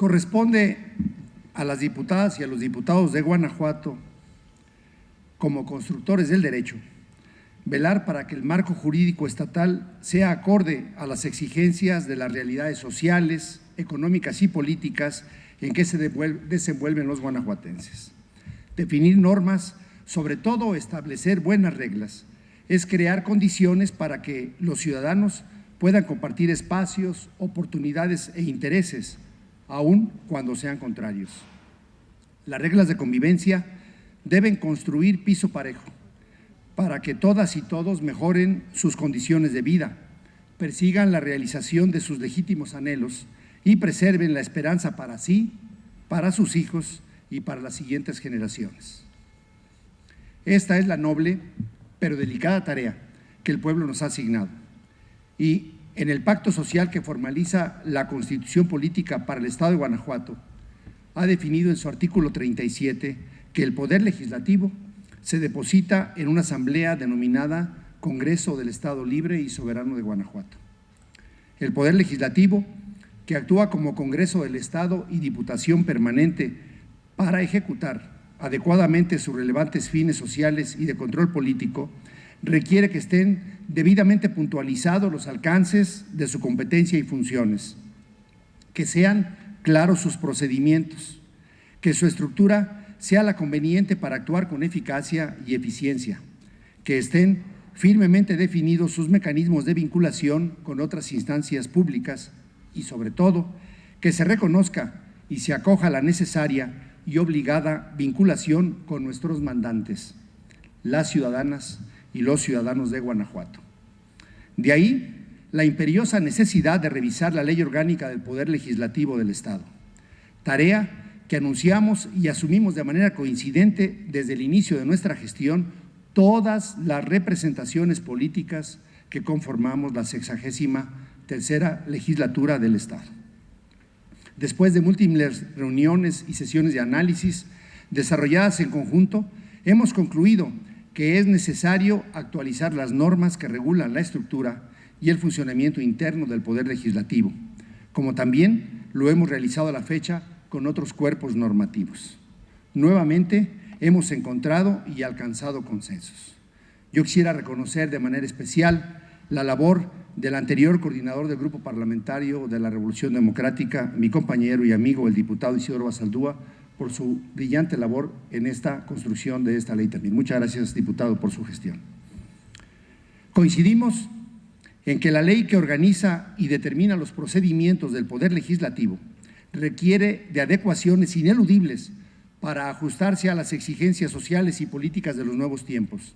Corresponde a las diputadas y a los diputados de Guanajuato, como constructores del derecho, velar para que el marco jurídico estatal sea acorde a las exigencias de las realidades sociales, económicas y políticas en que se desenvuelven los guanajuatenses. Definir normas, sobre todo establecer buenas reglas, es crear condiciones para que los ciudadanos puedan compartir espacios, oportunidades e intereses, aun cuando sean contrarios. Las reglas de convivencia deben construir piso parejo para que todas y todos mejoren sus condiciones de vida, persigan la realización de sus legítimos anhelos y preserven la esperanza para sí, para sus hijos y para las siguientes generaciones. Esta es la noble pero delicada tarea que el pueblo nos ha asignado. Y en el pacto social que formaliza la Constitución Política para el Estado de Guanajuato, ha definido en su artículo 37 que el Poder Legislativo se deposita en una asamblea denominada Congreso del Estado Libre y Soberano de Guanajuato. El Poder Legislativo, que actúa como Congreso del Estado y Diputación Permanente para ejecutar adecuadamente sus relevantes fines sociales y de control político, requiere que estén debidamente puntualizados los alcances de su competencia y funciones, que sean claros sus procedimientos, que su estructura sea la conveniente para actuar con eficacia y eficiencia, que estén firmemente definidos sus mecanismos de vinculación con otras instancias públicas y, sobre todo, que se reconozca y se acoja a la necesaria y obligada vinculación con nuestros mandantes, las ciudadanas y los ciudadanos de Guanajuato. De ahí la imperiosa necesidad de revisar la Ley Orgánica del Poder Legislativo del Estado, tarea que anunciamos y asumimos de manera coincidente desde el inicio de nuestra gestión todas las representaciones políticas que conformamos la 63ª legislatura del Estado. Después de múltiples reuniones y sesiones de análisis desarrolladas en conjunto, hemos concluido que es necesario actualizar las normas que regulan la estructura y el funcionamiento interno del Poder Legislativo, como también lo hemos realizado a la fecha con otros cuerpos normativos. Nuevamente hemos encontrado y alcanzado consensos. Yo quisiera reconocer de manera especial la labor del anterior coordinador del Grupo Parlamentario de la Revolución Democrática, mi compañero y amigo, el diputado Isidoro Basaldúa, por su brillante labor en esta construcción de esta ley también. Muchas gracias, diputado, por su gestión. Coincidimos en que la ley que organiza y determina los procedimientos del Poder Legislativo requiere de adecuaciones ineludibles para ajustarse a las exigencias sociales y políticas de los nuevos tiempos,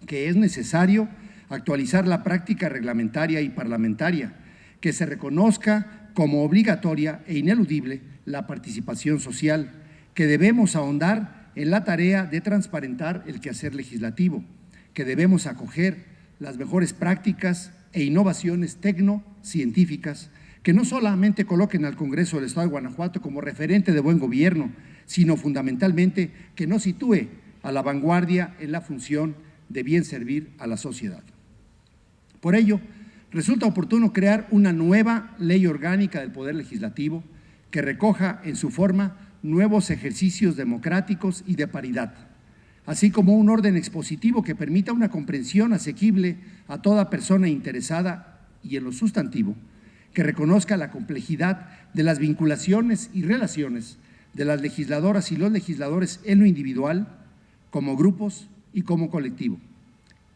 que es necesario actualizar la práctica reglamentaria y parlamentaria, que se reconozca como obligatoria e ineludible la participación social, que debemos ahondar en la tarea de transparentar el quehacer legislativo, que debemos acoger las mejores prácticas e innovaciones tecnocientíficas que no solamente coloquen al Congreso del Estado de Guanajuato como referente de buen gobierno, sino fundamentalmente que nos sitúe a la vanguardia en la función de bien servir a la sociedad. Por ello, resulta oportuno crear una nueva ley orgánica del Poder Legislativo que recoja en su forma nuevos ejercicios democráticos y de paridad, así como un orden expositivo que permita una comprensión asequible a toda persona interesada y en lo sustantivo, que reconozca la complejidad de las vinculaciones y relaciones de las legisladoras y los legisladores en lo individual, como grupos y como colectivo,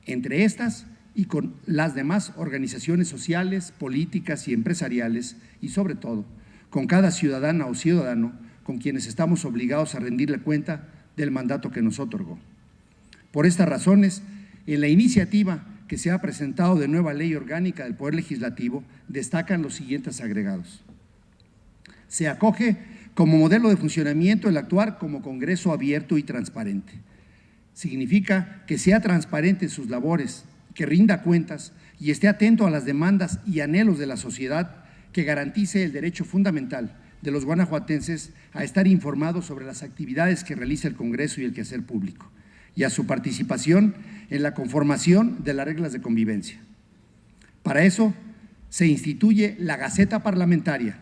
entre estas y con las demás organizaciones sociales, políticas y empresariales, y sobre todo con cada ciudadana o ciudadano con quienes estamos obligados a rendirle cuenta del mandato que nos otorgó. Por estas razones, en la iniciativa que se ha presentado de nueva ley orgánica del Poder Legislativo, destacan los siguientes agregados. Se acoge como modelo de funcionamiento el actuar como Congreso abierto y transparente. Significa que sea transparente en sus labores, que rinda cuentas y esté atento a las demandas y anhelos de la sociedad, que garantice el derecho fundamental de los guanajuatenses a estar informados sobre las actividades que realiza el Congreso y el quehacer público, y a su participación en la conformación de las reglas de convivencia. Para eso se instituye la Gaceta Parlamentaria,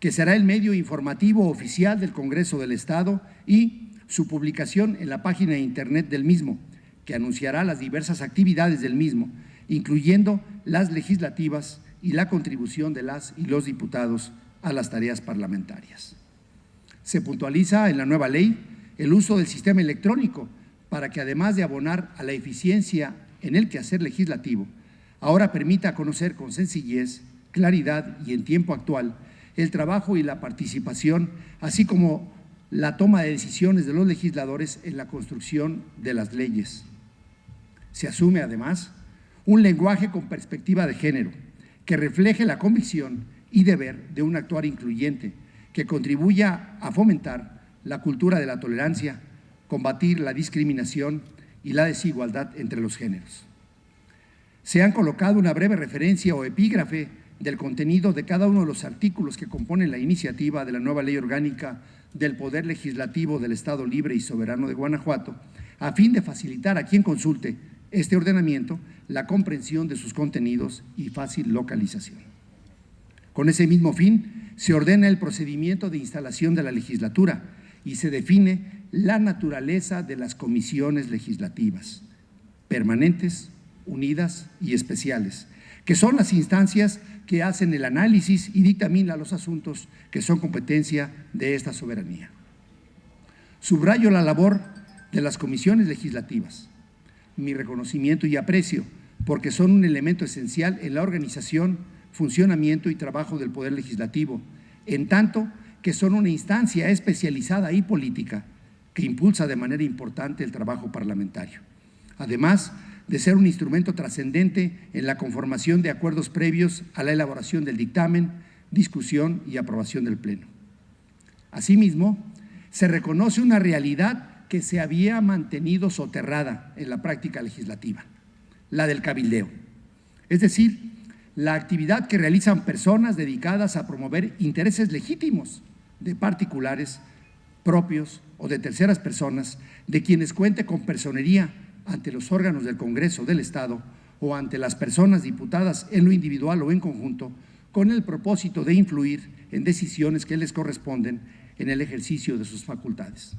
que será el medio informativo oficial del Congreso del Estado, y su publicación en la página de internet del mismo, que anunciará las diversas actividades del mismo, incluyendo las legislativas y la contribución de las y los diputados a las tareas parlamentarias. Se puntualiza en la nueva ley el uso del sistema electrónico para que, además de abonar a la eficiencia en el quehacer legislativo, ahora permita conocer con sencillez, claridad y en tiempo actual el trabajo y la participación, así como la toma de decisiones de los legisladores en la construcción de las leyes. Se asume, además, un lenguaje con perspectiva de género que refleje la convicción y deber de un actuar incluyente que contribuya a fomentar la cultura de la tolerancia, combatir la discriminación y la desigualdad entre los géneros. Se han colocado una breve referencia o epígrafe del contenido de cada uno de los artículos que componen la iniciativa de la nueva Ley Orgánica del Poder Legislativo del Estado Libre y Soberano de Guanajuato, a fin de facilitar a quien consulte este ordenamiento la comprensión de sus contenidos y fácil localización. Con ese mismo fin, se ordena el procedimiento de instalación de la legislatura y se define la naturaleza de las comisiones legislativas, permanentes, unidas y especiales, que son las instancias que hacen el análisis y dictaminan los asuntos que son competencia de esta soberanía. Subrayo la labor de las comisiones legislativas, mi reconocimiento y aprecio, porque son un elemento esencial en la organización, funcionamiento y trabajo del Poder Legislativo, en tanto que son una instancia especializada y política que impulsa de manera importante el trabajo parlamentario, además de ser un instrumento trascendente en la conformación de acuerdos previos a la elaboración del dictamen, discusión y aprobación del Pleno. Asimismo, se reconoce una realidad que se había mantenido soterrada en la práctica legislativa, la del cabildeo, es decir, la actividad que realizan personas dedicadas a promover intereses legítimos de particulares, propios o de terceras personas, de quienes cuente con personería ante los órganos del Congreso del Estado o ante las personas diputadas en lo individual o en conjunto, con el propósito de influir en decisiones que les corresponden en el ejercicio de sus facultades.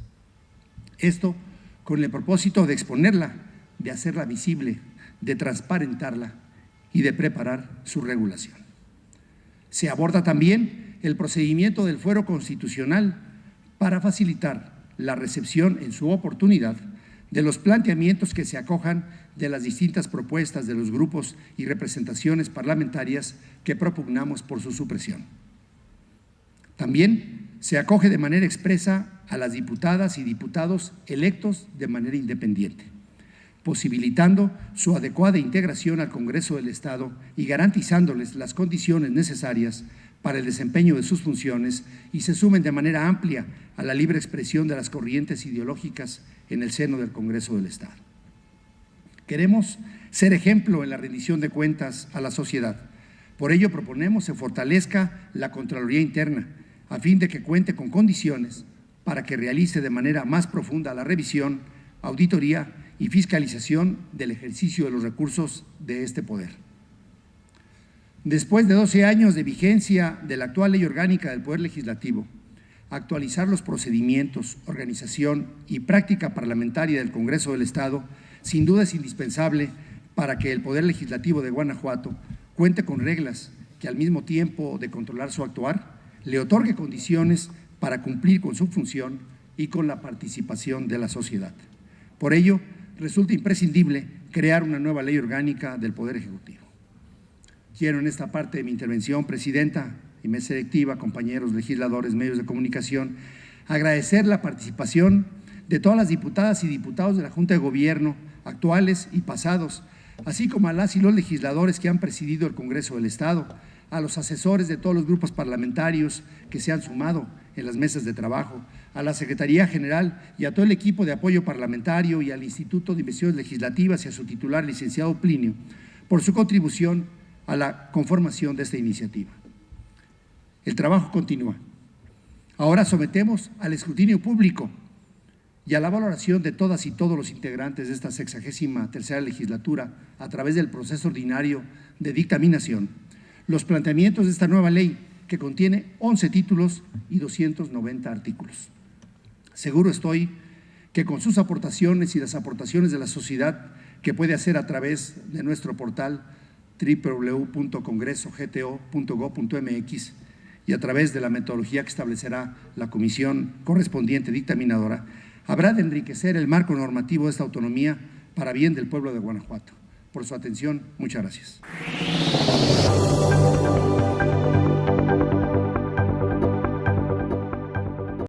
Esto con el propósito de exponerla, de hacerla visible, de transparentarla y de preparar su regulación. Se aborda también el procedimiento del fuero constitucional para facilitar la recepción en su oportunidad de los planteamientos que se acojan de las distintas propuestas de los grupos y representaciones parlamentarias que propugnamos por su supresión. También se acoge de manera expresa a las diputadas y diputados electos de manera independiente, posibilitando su adecuada integración al Congreso del Estado y garantizándoles las condiciones necesarias para el desempeño de sus funciones y se sumen de manera amplia a la libre expresión de las corrientes ideológicas en el seno del Congreso del Estado. Queremos ser ejemplo en la rendición de cuentas a la sociedad. Por ello proponemos se fortalezca la Contraloría Interna a fin de que cuente con condiciones para que realice de manera más profunda la revisión, auditoría y fiscalización del ejercicio de los recursos de este poder. Después de 12 años de vigencia de la actual Ley Orgánica del Poder Legislativo, actualizar los procedimientos, organización y práctica parlamentaria del Congreso del Estado sin duda es indispensable para que el Poder Legislativo de Guanajuato cuente con reglas que, al mismo tiempo de controlar su actuar, le otorgue condiciones para cumplir con su función y con la participación de la sociedad. Por ello, resulta imprescindible crear una nueva ley orgánica del Poder Ejecutivo. Quiero en esta parte de mi intervención, Presidenta y mesa directiva, compañeros legisladores, medios de comunicación, agradecer la participación de todas las diputadas y diputados de la Junta de Gobierno, actuales y pasados, así como a las y los legisladores que han presidido el Congreso del Estado, a los asesores de todos los grupos parlamentarios que se han sumado en las mesas de trabajo, a la Secretaría General y a todo el equipo de apoyo parlamentario y al Instituto de Investigaciones Legislativas y a su titular, licenciado Plinio, por su contribución a la conformación de esta iniciativa. El trabajo continúa. Ahora sometemos al escrutinio público y a la valoración de todas y todos los integrantes de esta 63ª legislatura a través del proceso ordinario de dictaminación los planteamientos de esta nueva ley que contiene 11 títulos y 290 artículos. Seguro estoy que con sus aportaciones y las aportaciones de la sociedad que puede hacer a través de nuestro portal www.congresogto.gov.mx y a través de la metodología que establecerá la comisión correspondiente dictaminadora, habrá de enriquecer el marco normativo de esta autonomía para bien del pueblo de Guanajuato. Por su atención, muchas gracias.